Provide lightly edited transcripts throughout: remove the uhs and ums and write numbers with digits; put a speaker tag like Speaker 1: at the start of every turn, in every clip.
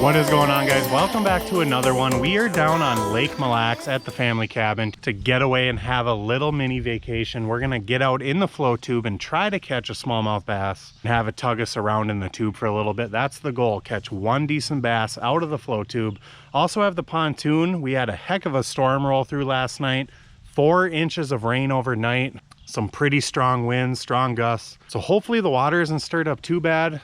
Speaker 1: What is going on, guys? Welcome back to another one. We are down on Lake Mille at the family cabin to get away and have a little mini vacation. We're gonna get out in the flow tube and try to catch a smallmouth bass and have it tug us around in the tube for a little bit. That's the goal, catch one decent bass out of the flow tube. Also have the pontoon. We had a heck of a storm roll through last night. 4 inches of rain overnight. Some pretty strong winds, strong gusts. So hopefully the water isn't stirred up too bad,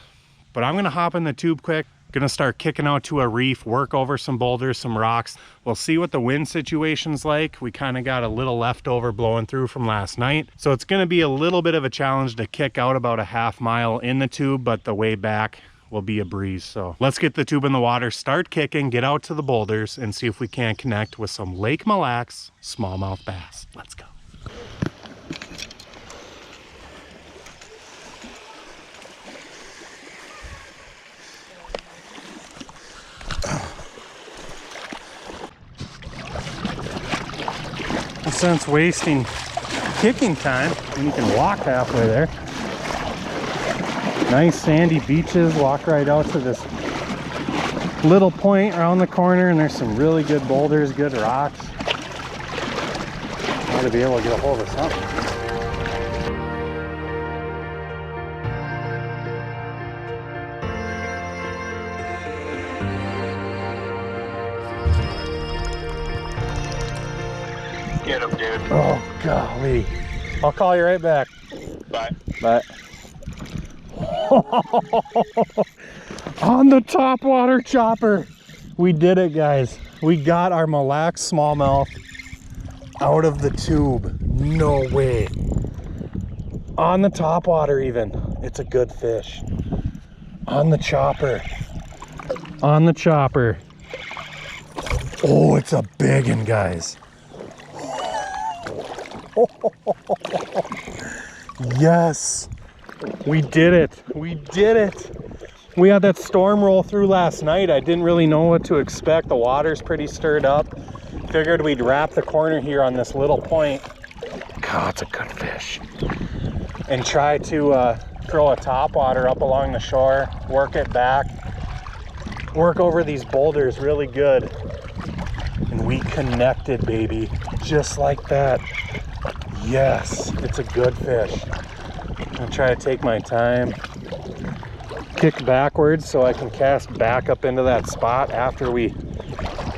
Speaker 1: but I'm gonna hop in the tube quick. Gonna start kicking out to a reef, work over some boulders, some rocks. We'll see what the wind situation's like. We kind of got a little leftover blowing through from last night. So it's gonna be a little bit of a challenge to kick out about a half mile in the tube, but the way back will be a breeze. So let's get the tube in the water, start kicking, get out to the boulders and see if we can connect with some Lake Mille smallmouth bass. Let's go. Sense wasting kicking time when you can walk halfway there. Nice sandy beaches, walk right out to this little point around the corner, and there's some really good boulders, good rocks. Ought to be able to get a hold of something.
Speaker 2: Get him, dude.
Speaker 1: Oh, golly. I'll call you right back.
Speaker 2: Bye.
Speaker 1: Bye. On the topwater chopper. We did it, guys. We got our Mille smallmouth out of the tube. No way. On the topwater even. It's a good fish. On the chopper. On the chopper. Oh, it's a big one, guys. Yes, we did it. We did it. We had that storm roll through last night. I didn't really know what to expect. The water's pretty stirred up. Figured we'd wrap the corner here on this little point. God, it's a good fish. And try to throw a topwater up along the shore, work it back, work over these boulders really good. And we connected, baby, just like that. Yes, it's a good fish. I'm gonna try to take my time, kick backwards so I can cast back up into that spot after we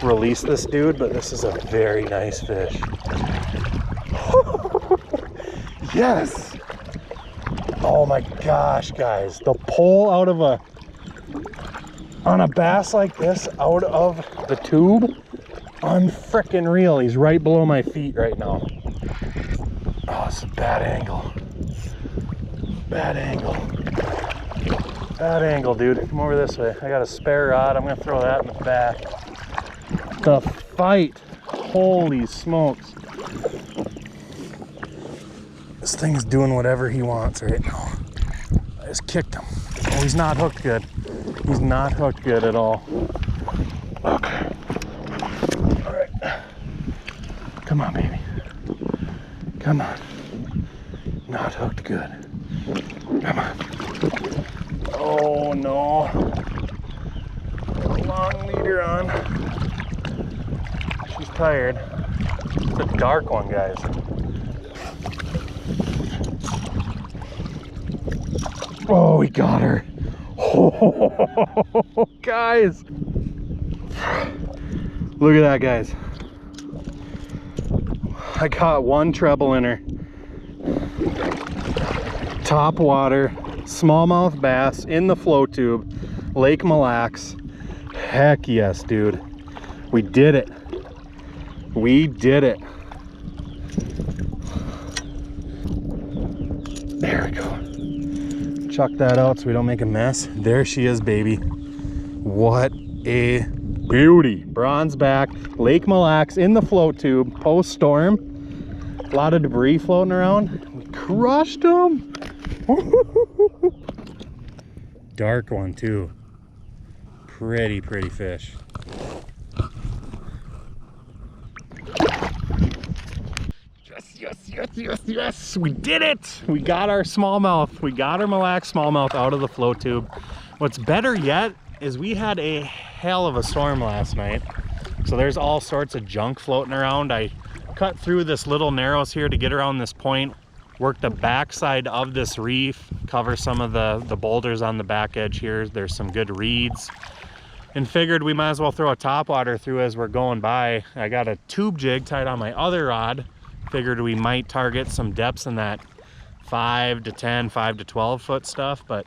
Speaker 1: release this dude, but this is a very nice fish. Yes! Oh my gosh, guys, the pull out of on a bass like this out of the tube, unfrickin' real. He's right below my feet right now. Oh, it's a bad angle. Bad angle. Bad angle, dude. Come over this way. I got a spare rod. I'm gonna throw that in the back. The fight. Holy smokes. This thing is doing whatever he wants right now. I just kicked him. Oh, he's not hooked good. He's not hooked good at all. Okay. All right. Come on, baby. Come on. Not hooked good. Come on. Oh no. Long leader on. She's tired. It's a dark one, guys. Oh, we got her. Oh, guys. Look at that, guys. I caught one treble in her. Top water, smallmouth bass in the flow tube, Lake Mille. Heck yes, dude. We did it. We did it. There we go. Chuck that out so we don't make a mess. There she is, baby. What a beauty. Bronze back, Lake Mille in the float tube, post-storm. A lot of debris floating around. We crushed them. Dark one too. Pretty fish. Yes, we did it. We got our smallmouth. We got our Mille smallmouth out of the flow tube. What's better yet is we had a hell of a storm last night. So there's all sorts of junk floating around. I cut through this little narrows here to get around this point, work the backside of this reef, cover some of the boulders on the back edge here. There's some good reeds, and figured we might as well throw a topwater through as we're going by. I got a tube jig tied on my other rod. Figured we might target some depths in that 5 to 10, 5 to 12 foot stuff, but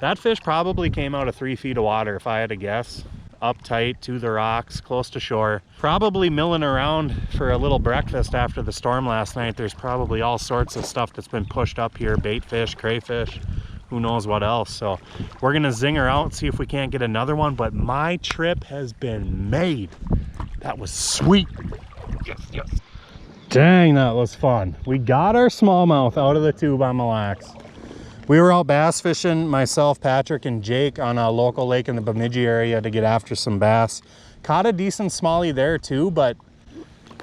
Speaker 1: that fish probably came out of 3 feet of water if I had to guess. Up tight to the rocks, close to shore. Probably milling around for a little breakfast after the storm last night. There's probably all sorts of stuff that's been pushed up here, bait fish, crayfish, who knows what else. So we're gonna zing her out, see if we can't get another one, but my trip has been made. That was sweet. Yes, yes. Dang, that was fun. We got our smallmouth out of the tube on Mille Lacs. We were out bass fishing, myself, Patrick, and Jake on a local lake in the Bemidji area to get after some bass. Caught a decent smallie there too, but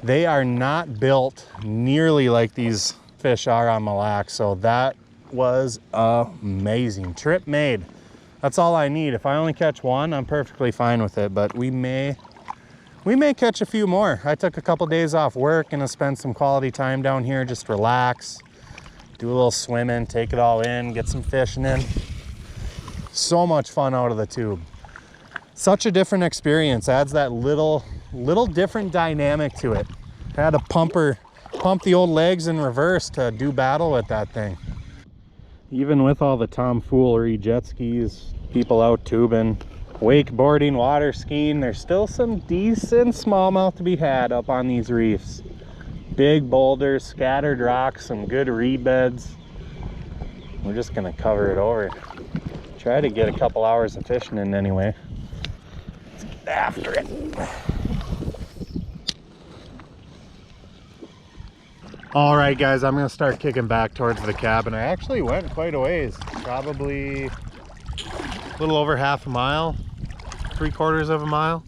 Speaker 1: they are not built nearly like these fish are on Mille Lacs. So that was amazing. Trip made. That's all I need. If I only catch one, I'm perfectly fine with it, but we may catch a few more. I took a couple days off work and I spent some quality time down here, just relax, do a little swimming, take it all in, get some fishing in. So much fun out of the tube. Such a different experience, adds that little different dynamic to it. Had a pump the old legs in reverse to do battle with that thing. Even with all the tomfoolery, jet skis, people out tubing, wakeboarding, water skiing, there's still some decent smallmouth to be had up on these reefs. Big boulders, scattered rocks, some good reed beds. We're just gonna cover it over. Try to get a couple hours of fishing in anyway. Let's get after it. All right, guys, I'm gonna start kicking back towards the cabin. I actually went quite a ways, probably a little over half a mile, 3/4 of a mile.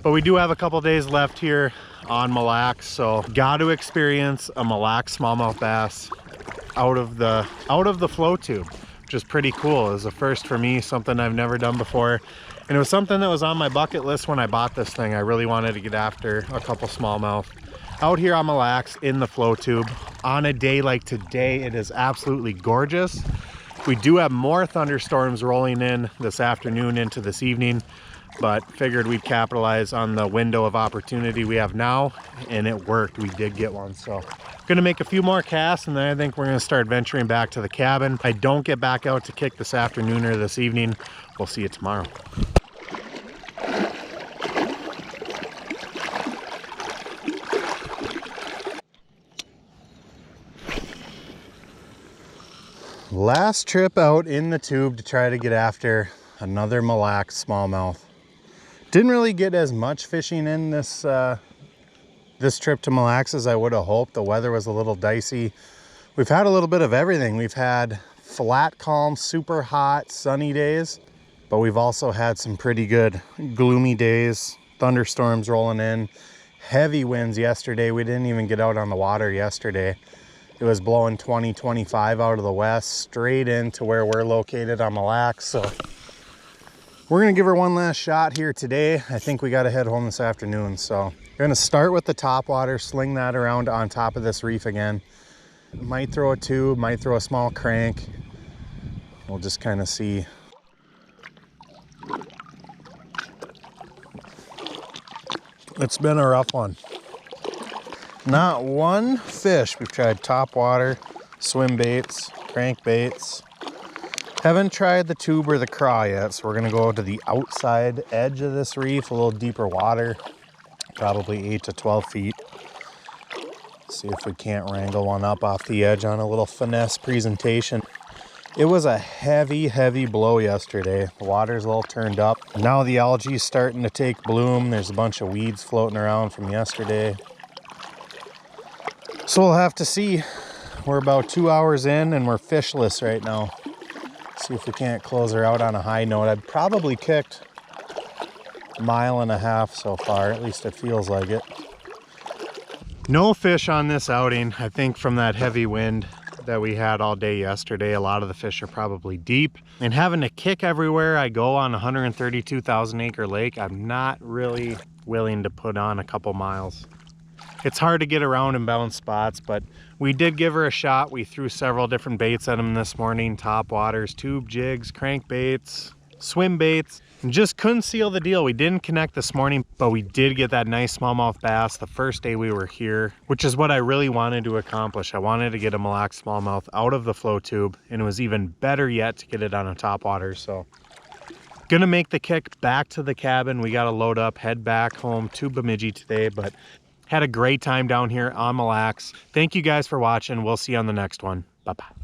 Speaker 1: But we do have a couple days left here on Mille Lacs, so got to experience a Mille Lacs smallmouth bass out of the flow tube, which is pretty cool. It was a first for me, something I've never done before, and it was something that was on my bucket list when I bought this thing. I really wanted to get after a couple smallmouth out here on Mille Lacs in the flow tube on a day like today. It is absolutely gorgeous. We do have more thunderstorms rolling in this afternoon into this evening, but figured we'd capitalize on the window of opportunity we have now, and it worked. We did get one. So I'm gonna make a few more casts, and then I think we're gonna start venturing back to the cabin. I don't get back out to kick this afternoon or this evening. We'll see you tomorrow. Last trip out in the tube to try to get after another Mille Lacs smallmouth. Didn't really get as much fishing in this this trip to Mille Lacs as I would have hoped. The weather was a little dicey. We've had a little bit of everything. We've had flat, calm, super hot, sunny days, but we've also had some pretty good gloomy days, thunderstorms rolling in, heavy winds yesterday. We didn't even get out on the water yesterday. It was blowing 20, 25 out of the west, straight into where we're located on Mille Lacs. So we're gonna give her one last shot here today. I think we gotta head home this afternoon. So we're gonna start with the topwater, sling that around on top of this reef again. Might throw a tube, might throw a small crank. We'll just kind of see. It's been a rough one. Not one fish. We've tried topwater, swim baits, crank baits. Haven't tried the tube or the craw yet, so we're gonna go to the outside edge of this reef, a little deeper water, probably 8 to 12 feet. See if we can't wrangle one up off the edge on a little finesse presentation. It was a heavy, heavy blow yesterday. The water's a little turned up. Now the algae's starting to take bloom. There's a bunch of weeds floating around from yesterday. So we'll have to see. We're about 2 hours in and we're fishless right now. See if we can't close her out on a high note. I've probably kicked a 1.5 miles so far, at least it feels like it. No fish on this outing, I think, from that heavy wind. that we had all day yesterday. A lot of the fish are probably deep. And having to kick everywhere I go on a 132,000 acre lake, I'm not really willing to put on a couple miles. It's hard to get around and bounce spots, but we did give her a shot. We threw several different baits at them this morning. Topwaters, tube jigs, crankbaits, swim baits, and just couldn't seal the deal. We didn't connect this morning, but we did get that nice smallmouth bass the first day we were here, which is what I really wanted to accomplish. I wanted to get a Mille smallmouth out of the flow tube, and it was even better yet to get it on a topwater. So gonna make the kick back to the cabin. We gotta load up, head back home to Bemidji today, but had a great time down here on Mille. Thank you guys for watching. We'll see you on the next one. Bye-bye.